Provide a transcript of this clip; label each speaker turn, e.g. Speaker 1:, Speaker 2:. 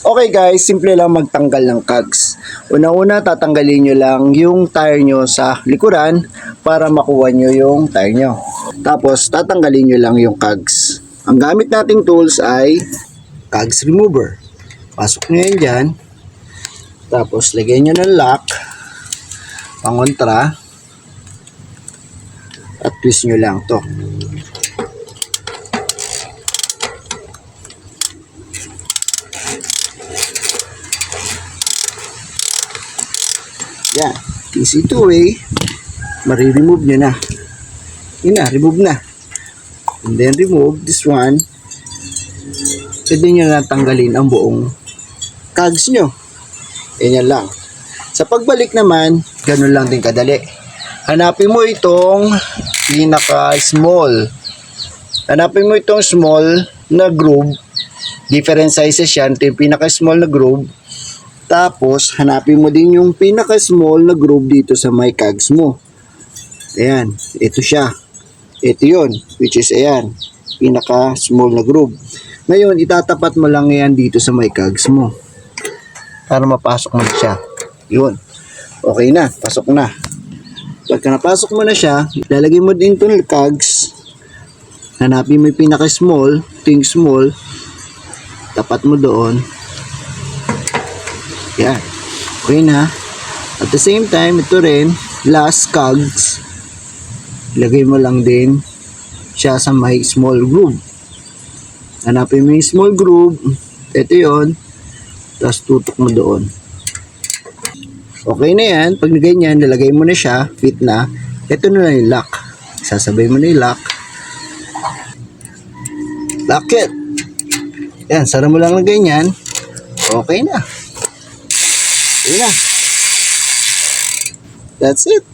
Speaker 1: Okay guys, simple lang magtanggal ng cogs. Una-una, tatanggalin nyo lang yung tire nyo sa likuran para makuha nyo yung tire nyo. Tapos, tatanggalin nyo lang yung cogs. Ang gamit nating tools ay cogs remover. Pasok nyo yan dyan. Tapos, lagyan nyo ng lock, pangontra, at twist nyo lang to. Yan. Easy to way. Mari-remove nyo na. Yun na, remove na. And then remove this one. Pwede nyo na tanggalin ang buong cogs nyo. Yan lang. Sa pagbalik naman, ganun lang din kadali. Hanapin mo itong pinaka-small. Hanapin mo itong small na groove. Different sizes yan. Ito yung pinaka-small na groove. Tapos, hanapin mo din yung pinaka-small na groove dito sa may cogs mo. Ayan, ito siya. Ito yun, which is ayan, pinaka-small na groove. Ngayon, itatapat mo lang yan dito sa may cogs mo. Para mapasok mo siya. Yun. Okay na, pasok na. Pagka napasok mo na siya, lalagay mo din itong cogs. Hanapin mo yung pinaka-small, ting small. Tapat mo doon. Yan. Okay na. At the same time, ito rin, last cogs. Ilagay mo lang din siya sa may small groove. Hanapin mo yung small groove. Ito yon. Tapos tutok mo doon. Okay na yan. Pag ganyan, nilagay mo na siya. Fit na. Ito na lang yung lock. Sasabay mo na yung lock. Lock it. Yan. Sara mo lang ng ganyan. Okay na. Yun na. That's it.